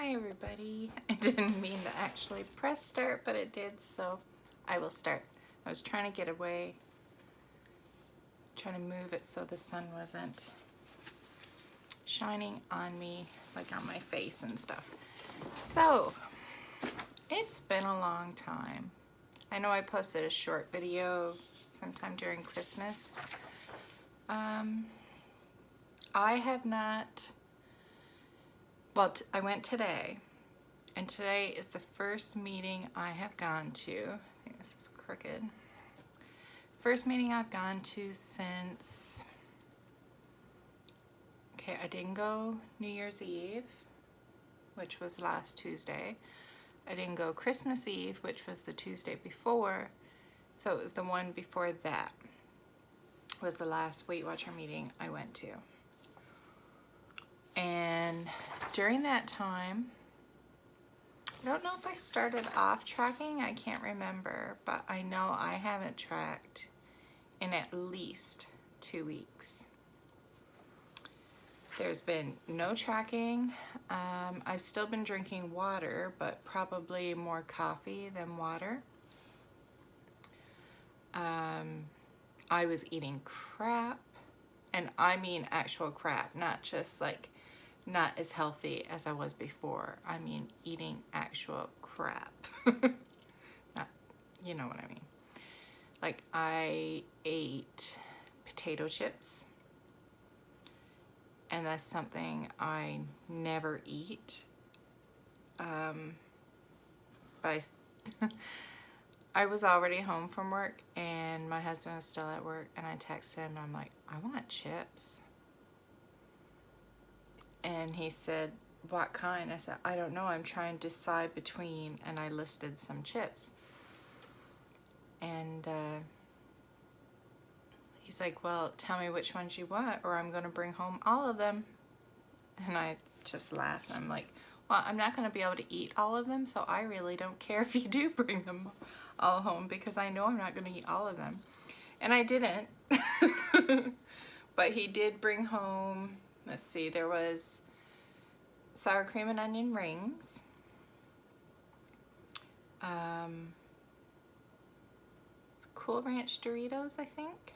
Hi everybody. I didn't mean to actually press start, but it did, so I will start. I was trying to get away, trying to move it so the sun wasn't shining on me, like on my face and stuff. So, it's been a long time. I know I posted a short video sometime during Christmas. I have not, well, I went today, and today is the first meeting I have gone to. I think this is crooked. First meeting I've gone to since, okay, I didn't go New Year's Eve, which was last Tuesday. I didn't go Christmas Eve, which was the Tuesday before, so it was the one before that was the last Weight Watcher meeting I went to. And during that time, I don't know if I started off tracking, I can't remember, but I know I haven't tracked in at least 2 weeks. There's been no tracking. I've still been drinking water, but probably more coffee than water. I was eating crap, and I mean actual crap, not just like not as healthy as I was before. I mean eating actual crap. Not, you know what I mean. Like I ate potato chips, and that's something I never eat. But I was already home from work, and my husband was still at work, and I texted him, and I'm like, I want chips. And he said, what kind? I said, I don't know, I'm trying to decide between, and I listed some chips. And he's like, well, tell me which ones you want, or I'm gonna bring home all of them. And I just laughed. I'm like, well, I'm not gonna be able to eat all of them, so I really don't care if you do bring them all home, because I know I'm not gonna eat all of them. And I didn't. But he did bring home, let's see, there was sour cream and onion rings, Cool Ranch Doritos, I think,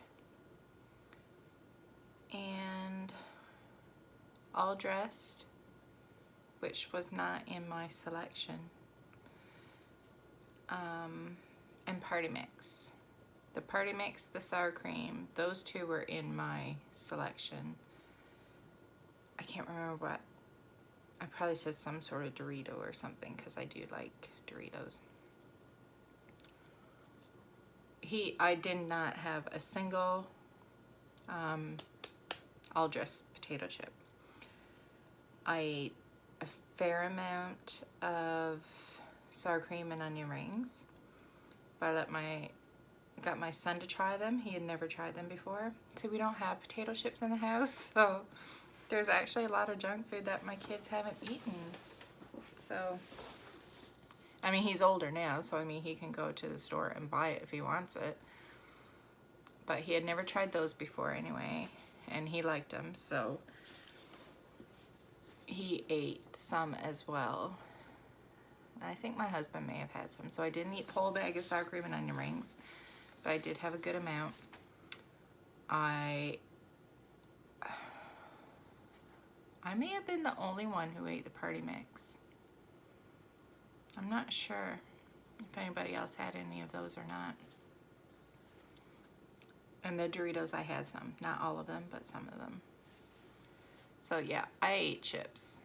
and All Dressed, which was not in my selection, and Party Mix. The Party Mix, the sour cream, those two were in my selection. I can't remember what. I probably said some sort of Dorito or something, because I do like Doritos. I did not have a single all dressed potato chip. I ate a fair amount of sour cream and onion rings, but I got my son to try them. He had never tried them before. See, we don't have potato chips in the house, so there's actually a lot of junk food that my kids haven't eaten. So, I mean, he's older now, so I mean, he can go to the store and buy it if he wants it. But he had never tried those before anyway, and he liked them, so he ate some as well. I think my husband may have had some, so I didn't eat the whole bag of sour cream and onion rings, but I did have a good amount. I may have been the only one who ate the Party Mix. I'm not sure if anybody else had any of those or not. And the Doritos, I had some. Not all of them, but some of them. So yeah, I ate chips.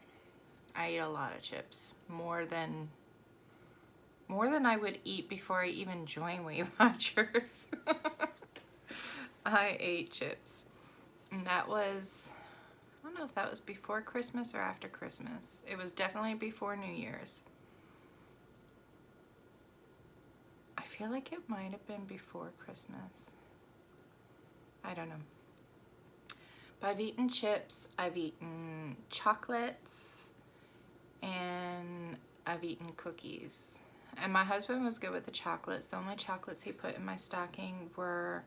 I ate a lot of chips. More than I would eat before I even joined Weight Watchers. I ate chips. And that was, I don't know if that was before Christmas or after Christmas. It was definitely before New Year's. I feel like it might have been before Christmas. I don't know. But I've eaten chips, I've eaten chocolates, and I've eaten cookies. And my husband was good with the chocolates. The only chocolates he put in my stocking were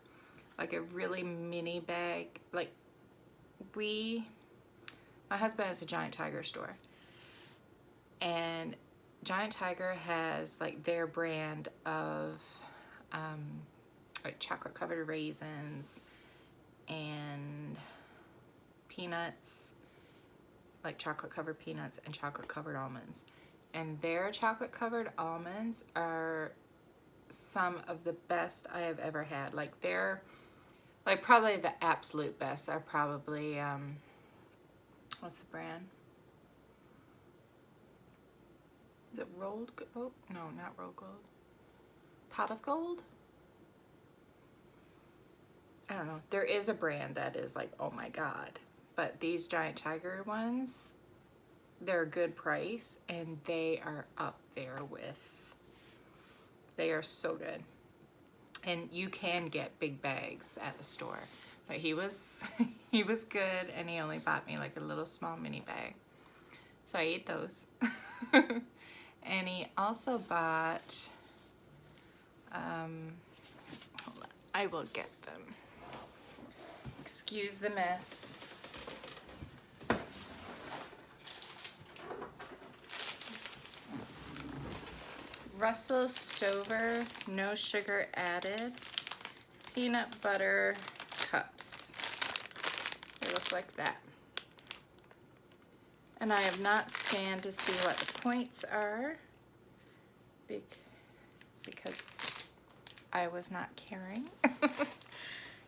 like a really mini bag. Like my husband has a Giant Tiger store, And Giant Tiger has like their brand of like chocolate covered raisins and peanuts, like chocolate covered peanuts and chocolate covered almonds. And their chocolate covered almonds are some of the best I have ever had. Like they're like probably the absolute best are probably what's the brand? Is it Rolled Gold? No, not Rolled Gold. Pot of Gold? I don't know. There is a brand that is like, oh my god. But these Giant Tiger ones, they're a good price and they are up there with, they are so good. And you can get big bags at the store. But he was he was good and he only bought me like a little small mini bag. So I ate those. And he also bought hold on, I will get them. Excuse the mess. Russell Stover, no sugar added, peanut butter cups. They look like that. And I have not scanned to see what the points are because I was not caring.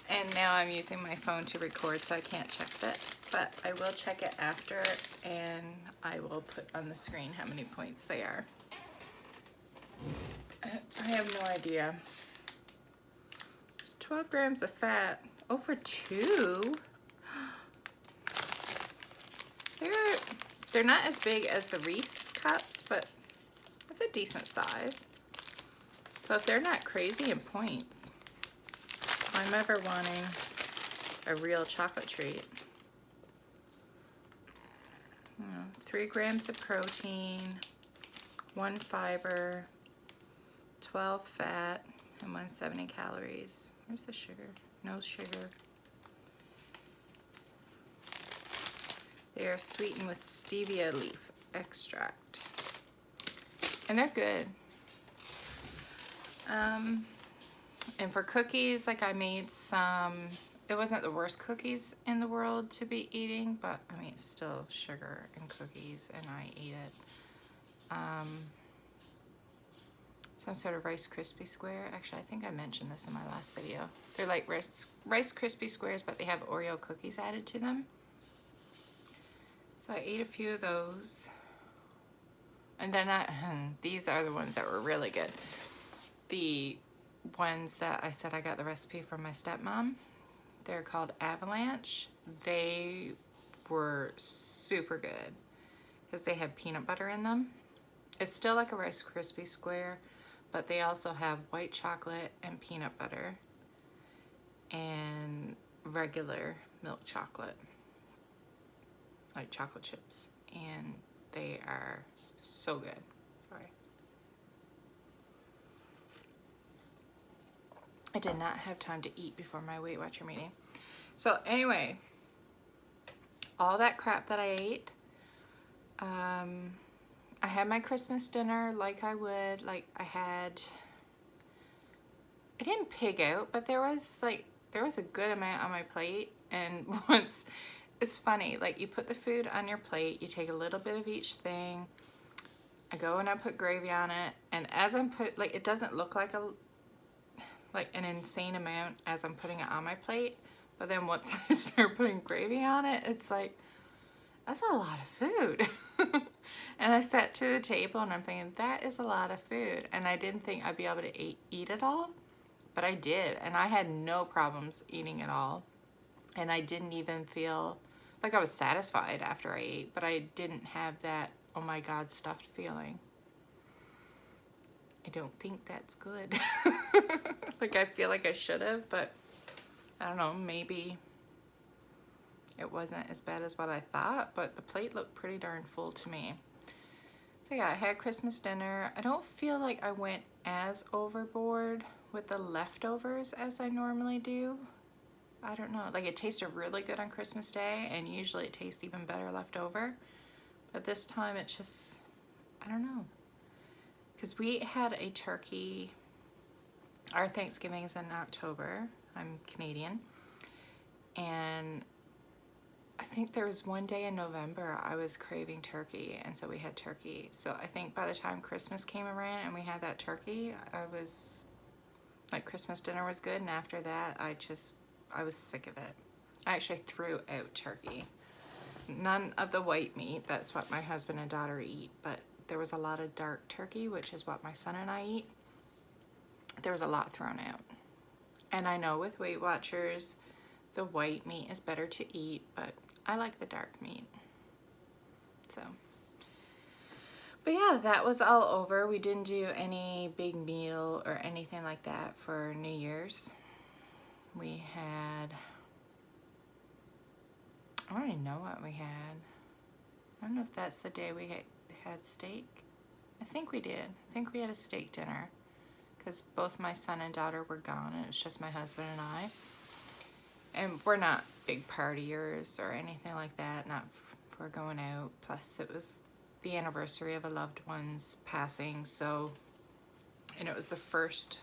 And now I'm using my phone to record, so I can't check that. But I will check it after, and I will put on the screen how many points they are. I have no idea. There's 12 grams of fat. Oh, for two? They're not as big as the Reese cups, but it's a decent size. So if they're not crazy in points, if I'm ever wanting a real chocolate treat. 3 grams of protein, 1 fiber, 12 fat, and 170 calories. Where's the sugar? No sugar. They are sweetened with stevia leaf extract. And they're good. And for cookies, like I made some, it wasn't the worst cookies in the world to be eating, but I mean, it's still sugar and cookies, and I ate it. Some sort of Rice Krispie square. Actually, I think I mentioned this in my last video. They're like Rice Krispie squares, but they have Oreo cookies added to them. So I ate a few of those. And then these are the ones that were really good. The ones that I said I got the recipe from my stepmom. They're called Avalanche. They were super good because they have peanut butter in them. It's still like a Rice Krispie square, but they also have white chocolate and peanut butter and regular milk chocolate, like chocolate chips, and they are so good. Sorry. I did not have time to eat before my Weight Watcher meeting. So anyway, all that crap that I ate, I had my Christmas dinner like I would. Like I didn't pig out, but there was a good amount on my plate. And once, it's funny, like you put the food on your plate, you take a little bit of each thing. I go and I put gravy on it, and as I'm it doesn't look like an insane amount as I'm putting it on my plate, but then once I start putting gravy on it, it's like, that's a lot of food. And I sat to the table and I'm thinking, that is a lot of food. And I didn't think I'd be able to eat it all, but I did. And I had no problems eating it all. And I didn't even feel like I was satisfied after I ate, but I didn't have that, oh my God, stuffed feeling. I don't think that's good. Like I feel like I should have, but I don't know, maybe it wasn't as bad as what I thought, but the plate looked pretty darn full to me. So yeah, I had Christmas dinner. I don't feel like I went as overboard with the leftovers as I normally do. I don't know, like it tasted really good on Christmas Day, and usually it tastes even better left over. But this time it just, I don't know. Because we had a turkey, our Thanksgiving is in October. I'm Canadian. And I think there was one day in November I was craving turkey, and so we had turkey. So I think by the time Christmas came around and we had that turkey, I was, like, Christmas dinner was good, and after that I was sick of it. I actually threw out turkey. None of the white meat, that's what my husband and daughter eat, but there was a lot of dark turkey, which is what my son and I eat. There was a lot thrown out. And I know with Weight Watchers, the white meat is better to eat, but I like the dark meat. So, but yeah, that was all over. We didn't do any big meal or anything like that for New Year's. We had, I don't even know what we had. I don't know if that's the day we had steak. I think we did. I think we had a steak dinner because both my son and daughter were gone and it was just my husband and I. And we're not big partiers or anything like that, not for going out. Plus it was the anniversary of a loved one's passing, so, and it was the first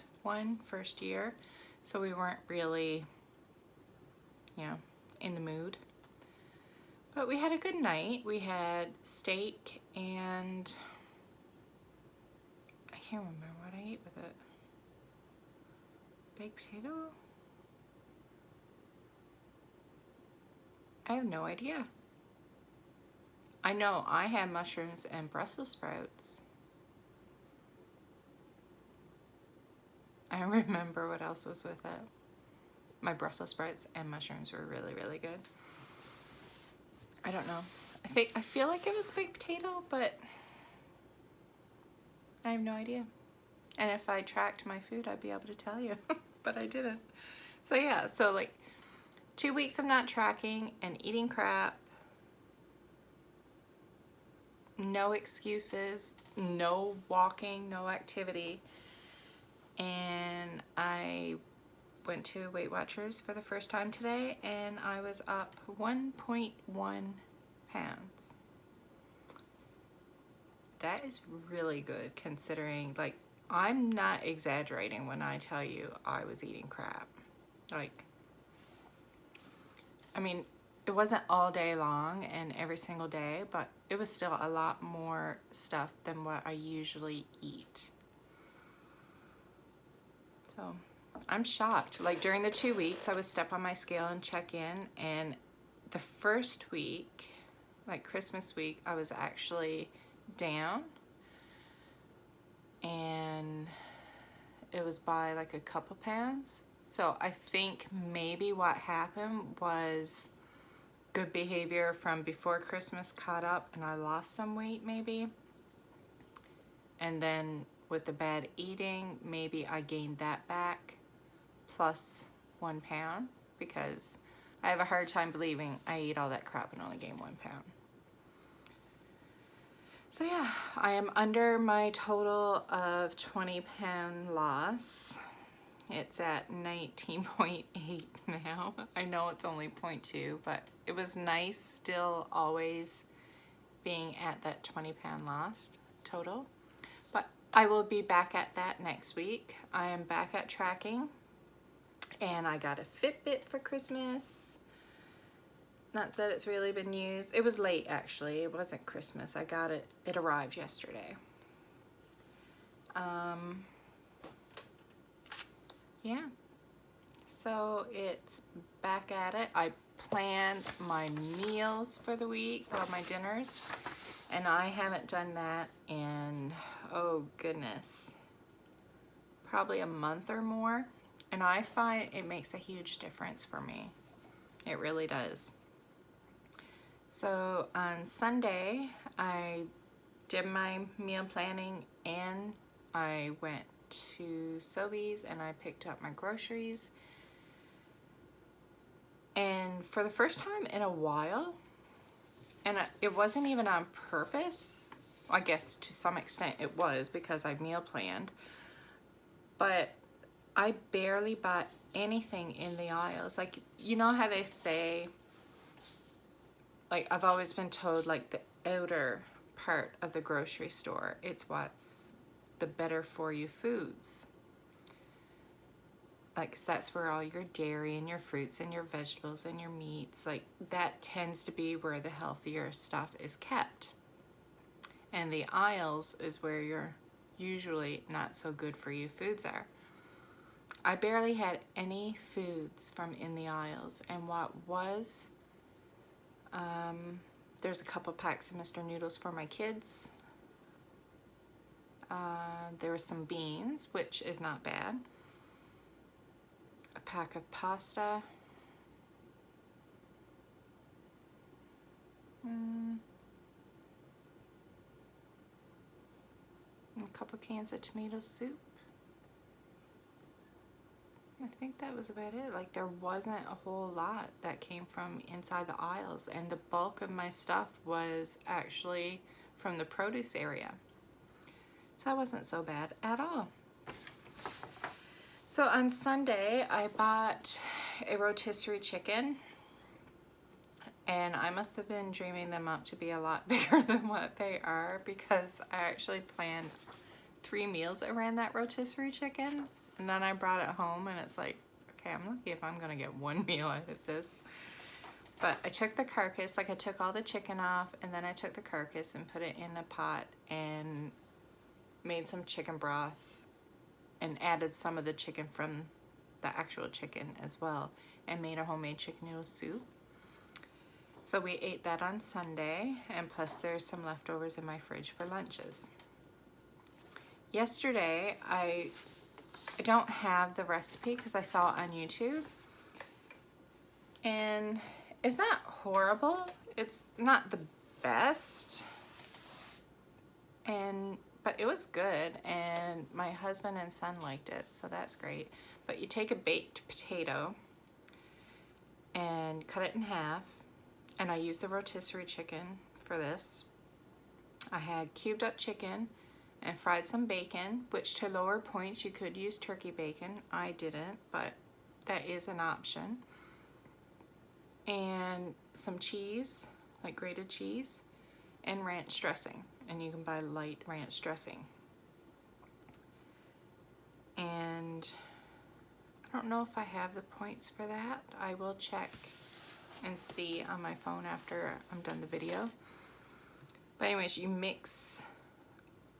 year, so we weren't really, you know, in the mood. But we had a good night. We had steak and I can't remember what I ate with it. Baked potato? I have no idea. I know I had mushrooms and Brussels sprouts. I remember what else was with it. My Brussels sprouts and mushrooms were really, really good. I don't know. I feel like it was baked potato, but I have no idea. And if I tracked my food, I'd be able to tell you, but I didn't. So yeah, so like 2 weeks of not tracking and eating crap. No excuses, no walking, no activity. And I went to Weight Watchers for the first time today and I was up 1.1 pounds. That is really good considering, like, I'm not exaggerating when I tell you I was eating crap. Like, I mean, it wasn't all day long and every single day, but it was still a lot more stuff than what I usually eat. So I'm shocked. Like during the 2 weeks, I would step on my scale and check in, and the first week, like Christmas week, I was actually down, and it was by like a couple pounds. So I think maybe what happened was good behavior from before Christmas caught up and I lost some weight maybe. And then with the bad eating, maybe I gained that back plus 1 pound, because I have a hard time believing I ate all that crap and only gained 1 pound. So yeah, I am under my total of 20-pound loss. It's at 19.8 now. I know it's only 0.2, but it was nice still always being at that 20-pound loss total. But I will be back at that next week. I am back at tracking, and I got a Fitbit for Christmas. Not that it's really been used. It was late actually. It wasn't Christmas. I got it. It arrived yesterday. Yeah, so it's back at it. I planned my meals for the week, or my dinners, and I haven't done that in, oh goodness, probably a month or more, and I find it makes a huge difference for me. It really does. So on Sunday, I did my meal planning and I went to Sobeys and I picked up my groceries. And for the first time in a while, and it wasn't even on purpose, I guess to some extent it was because I meal planned, but I barely bought anything in the aisles. Like, you know how they say, like, I've always been told, like, the outer part of the grocery store. It's what's the better for you foods. Like, 'cause that's where all your dairy and your fruits and your vegetables and your meats, like that tends to be where the healthier stuff is kept. And the aisles is where your usually not so good for you foods are. I barely had any foods from in the aisles, and what was, there's a couple packs of Mr. Noodles for my kids. There was some beans, which is not bad. A pack of pasta. A couple cans of tomato soup. I think that was about it. Like, there wasn't a whole lot that came from inside the aisles, and the bulk of my stuff was actually from the produce area. So that wasn't so bad at all. So on Sunday, I bought a rotisserie chicken, and I must have been dreaming them up to be a lot bigger than what they are, because I actually planned 3 meals around that rotisserie chicken. And then I brought it home, and it's like, okay, I'm lucky if I'm gonna get 1 meal out of this. But I took the carcass, like I took all the chicken off, and then I took the carcass and put it in a pot and made some chicken broth and added some of the chicken from the actual chicken as well, and made a homemade chicken noodle soup. So we ate that on Sunday, and plus there's some leftovers in my fridge for lunches. Yesterday, I don't have the recipe because I saw it on YouTube, and it's not horrible. It's not the best, but it was good, and my husband and son liked it, so that's great. But you take a baked potato and cut it in half, and I used the rotisserie chicken for this. I had cubed up chicken and fried some bacon, which to lower points you could use turkey bacon. I didn't, but that is an option. And some cheese, like grated cheese, and ranch dressing. And you can buy light ranch dressing. And I don't know if I have the points for that. I will check and see on my phone after I'm done the video. But anyways, you mix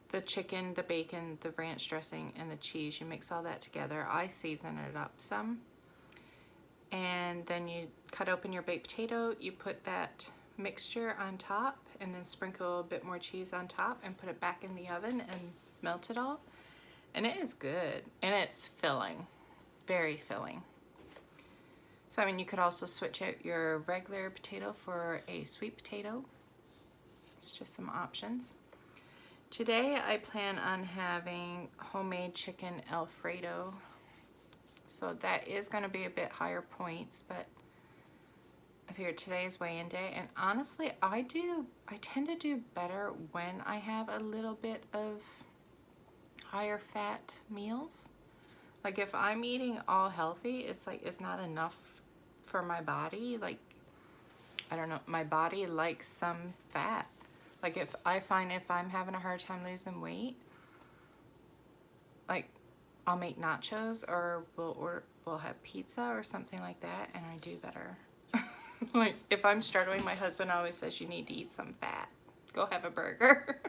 the chicken, the bacon, the ranch dressing, and the cheese. You mix all that together. I season it up some. And then you cut open your baked potato. You put that mixture on top, and then sprinkle a bit more cheese on top, and put it back in the oven and melt it all. And it is good, and it's filling, very filling. So I mean, you could also switch out your regular potato for a sweet potato. It's just some options. Today I plan on having homemade chicken Alfredo. So that is going to be a bit higher points, but I figured today is weigh-in day, and honestly I tend to do better when I have a little bit of higher fat meals. Like if I'm eating all healthy, it's like it's not enough for my body. Like, I don't know, my body likes some fat. Like if I'm having a hard time losing weight, like I'll make nachos, or we'll have pizza or something like that, and I do better. Like if I'm struggling, my husband always says you need to eat some fat. Go have a burger.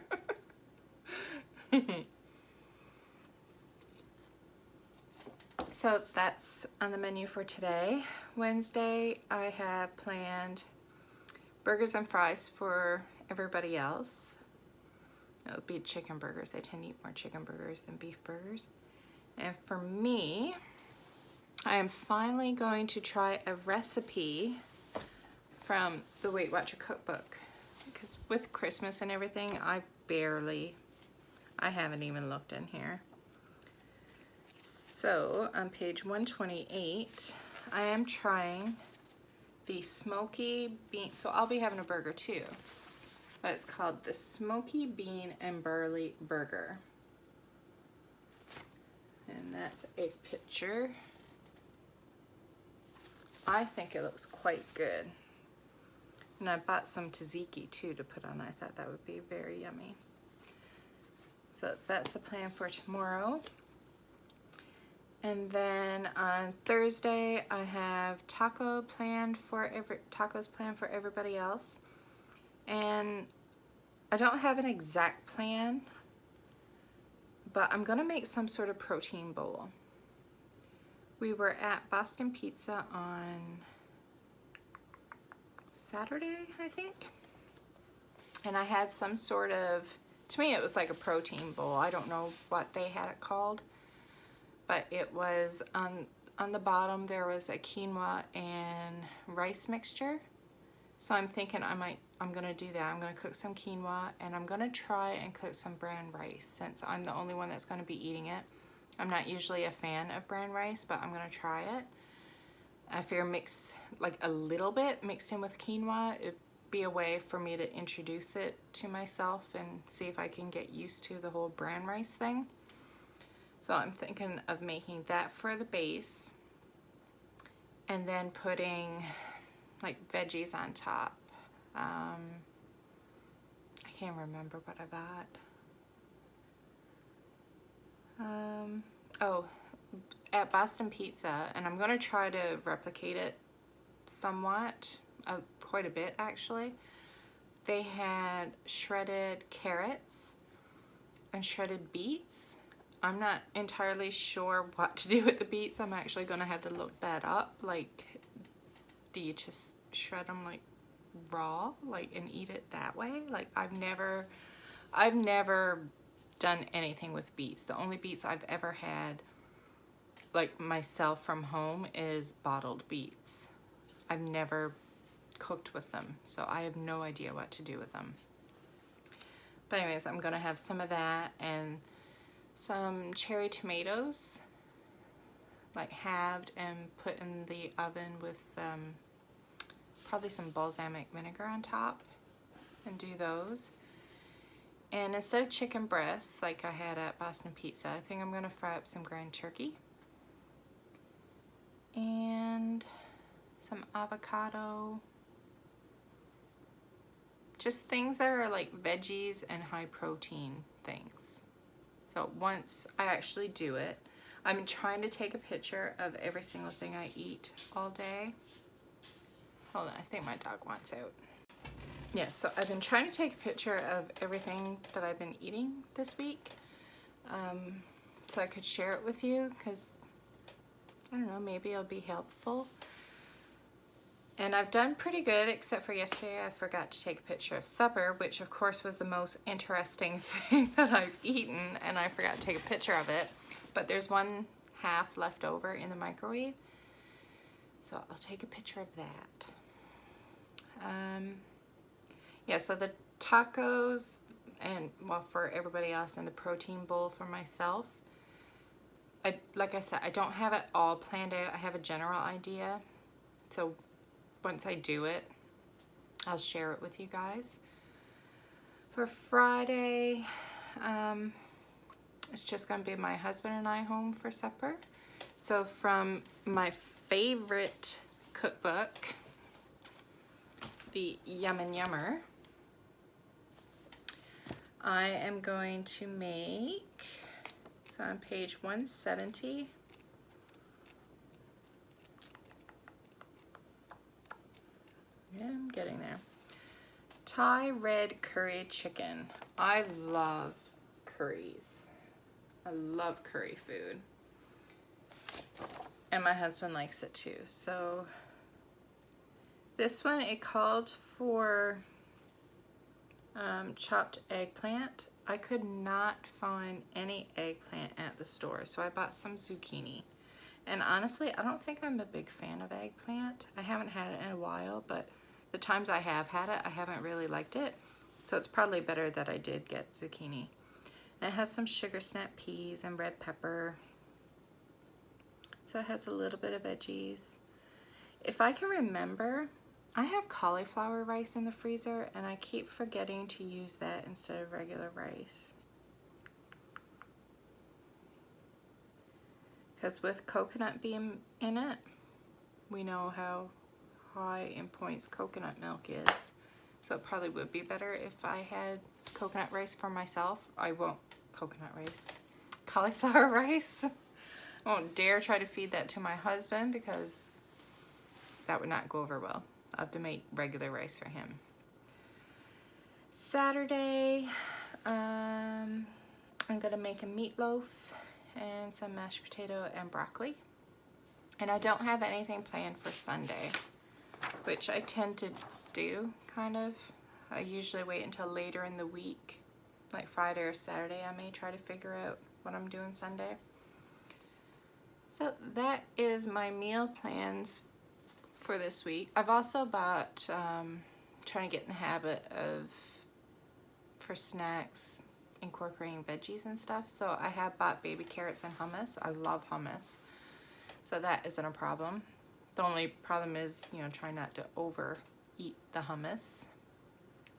So that's on the menu for today. Wednesday, I have planned burgers and fries for everybody else. It'll be chicken burgers. I tend to eat more chicken burgers than beef burgers. And for me, I am finally going to try a recipe from the Weight Watcher cookbook. Because with Christmas and everything, I haven't even looked in here. So on page 128, I am trying the smoky bean. So I'll be having a burger too, but it's called the Smoky Bean and Barley Burger. And that's a picture. I think it looks quite good. And I bought some tzatziki too to put on. I thought that would be very yummy. So that's the plan for tomorrow. And then on Thursday, I have tacos planned for everybody else. And I don't have an exact plan, but I'm gonna make some sort of protein bowl. We were at Boston Pizza on Saturday, I think. And I had some sort of, to me it was like a protein bowl. I don't know what they had it called. But it was on the bottom there was a quinoa and rice mixture. So I'm thinking I'm gonna do that. I'm gonna cook some quinoa and I'm gonna try and cook some brown rice since I'm the only one that's gonna be eating it. I'm not usually a fan of brown rice, but I'm gonna try it. I figure mix like a little bit mixed in with quinoa. It'd be a way for me to introduce it to myself and see if I can get used to the whole brown rice thing. So I'm thinking of making that for the base and then putting like veggies on top. I can't remember what I bought. Oh, at Boston Pizza, and I'm gonna try to replicate it somewhat, quite a bit actually. They had shredded carrots and shredded beets. I'm not entirely sure what to do with the beets. I'm actually gonna have to look that up. Like, do you just shred them like raw, like, and eat it that way? Like, I've never done anything with beets. The only beets I've ever had, like myself from home, is bottled beets. I've never cooked with them, so I have no idea what to do with them. But anyways, I'm gonna have some of that and some cherry tomatoes, like halved and put in the oven with probably some balsamic vinegar on top, and do those. And instead of chicken breasts like I had at Boston Pizza, I think I'm gonna fry up some ground turkey and some avocado. Just things that are like veggies and high protein things. So once I actually do it, I'm trying to take a picture of every single thing I eat all day. Hold on, I think my dog wants out. Yeah, so I've been trying to take a picture of everything that I've been eating this week, so I could share it with you, because, I don't know, maybe it'll be helpful. And I've done pretty good, except for yesterday I forgot to take a picture of supper, which of course was the most interesting thing that I've eaten, and I forgot to take a picture of it. But there's one half left over in the microwave, so I'll take a picture of that. Yeah, so the tacos, and well, for everybody else, and the protein bowl for myself, like I said, I don't have it all planned out. I have a general idea, so once I do it, I'll share it with you guys. For Friday, it's just gonna be my husband and I home for supper. So from my favorite cookbook, the Yum and Yummer, I am going to make, so on page 170, yeah, I'm getting there. Thai red curry chicken. I love curries. I love curry food. And my husband likes it too. So this one, it called for chopped eggplant. I could not find any eggplant at the store, so I bought some zucchini. And honestly, I don't think I'm a big fan of eggplant. I haven't had it in a while, but the times I have had it, I haven't really liked it. So it's probably better that I did get zucchini. And it has some sugar snap peas and red pepper. So it has a little bit of veggies. If I can remember, I have cauliflower rice in the freezer, and I keep forgetting to use that instead of regular rice. Because with coconut being in it, we know how high in points coconut milk is. So it probably would be better if I had coconut rice for myself. I won't, coconut rice, cauliflower rice. I won't dare try to feed that to my husband because that would not go over well. I have to make regular rice for him. Saturday, I'm gonna make a meatloaf and some mashed potato and broccoli. And I don't have anything planned for Sunday, which I tend to do, kind of. I usually wait until later in the week, like Friday or Saturday. I may try to figure out what I'm doing Sunday. So that is my meal plans for this week. I've also bought, trying to get in the habit of, for snacks, incorporating veggies and stuff. So I have bought baby carrots and hummus. I love hummus. So that isn't a problem. The only problem is, you know, try not to overeat the hummus.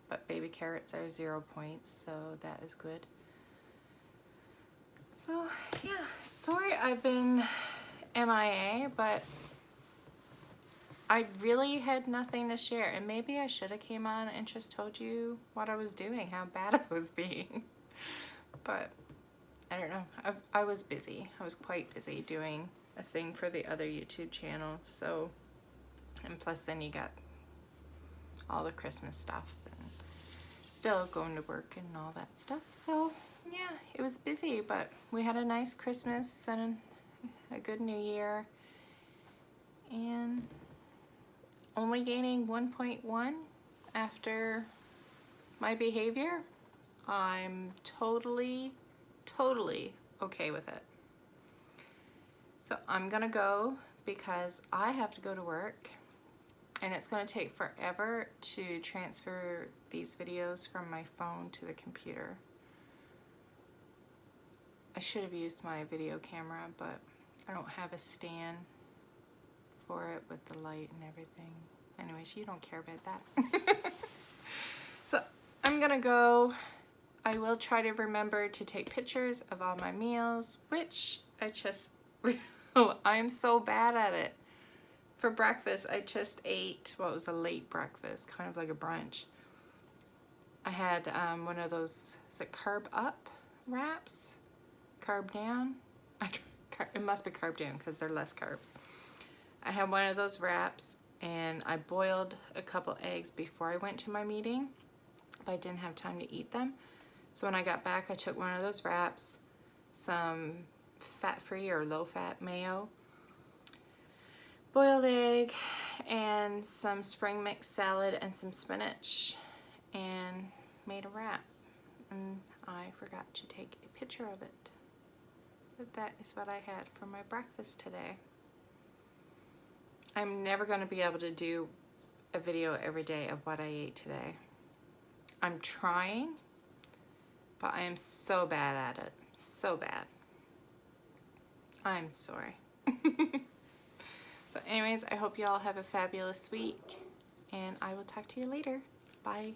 But baby carrots are 0 points, so that is good. So yeah, sorry I've been MIA, but I really had nothing to share. And maybe I should have came on and just told you what I was doing, how bad I was being. But I don't know. I was busy. I was quite busy doing a thing for the other YouTube channel. So, and plus then you got all the Christmas stuff and still going to work and all that stuff. So yeah, it was busy, but we had a nice Christmas and a good New Year. And only gaining 1.1 after my behavior. I'm totally okay with it. So I'm gonna go because I have to go to work and it's gonna take forever to transfer these videos from my phone to the computer. I should have used my video camera, but I don't have a stand for it with the light and everything. Anyways, you don't care about that. So I'm gonna go. I will try to remember to take pictures of all my meals, which I just, I'm so bad at it. For breakfast, I just ate, well, it was a late breakfast, kind of like a brunch. I had one of those, is it carb up wraps? Carb down? It must be carb down because they're less carbs. I had one of those wraps and I boiled a couple eggs before I went to my meeting, but I didn't have time to eat them. So when I got back, I took one of those wraps, some fat-free or low-fat mayo, boiled egg, and some spring mix salad and some spinach, and made a wrap. And I forgot to take a picture of it. But that is what I had for my breakfast today. I'm never going to be able to do a video every day of what I ate today. I'm trying, but I am so bad at it. So bad. I'm sorry. So anyways, I hope you all have a fabulous week, and I will talk to you later. Bye.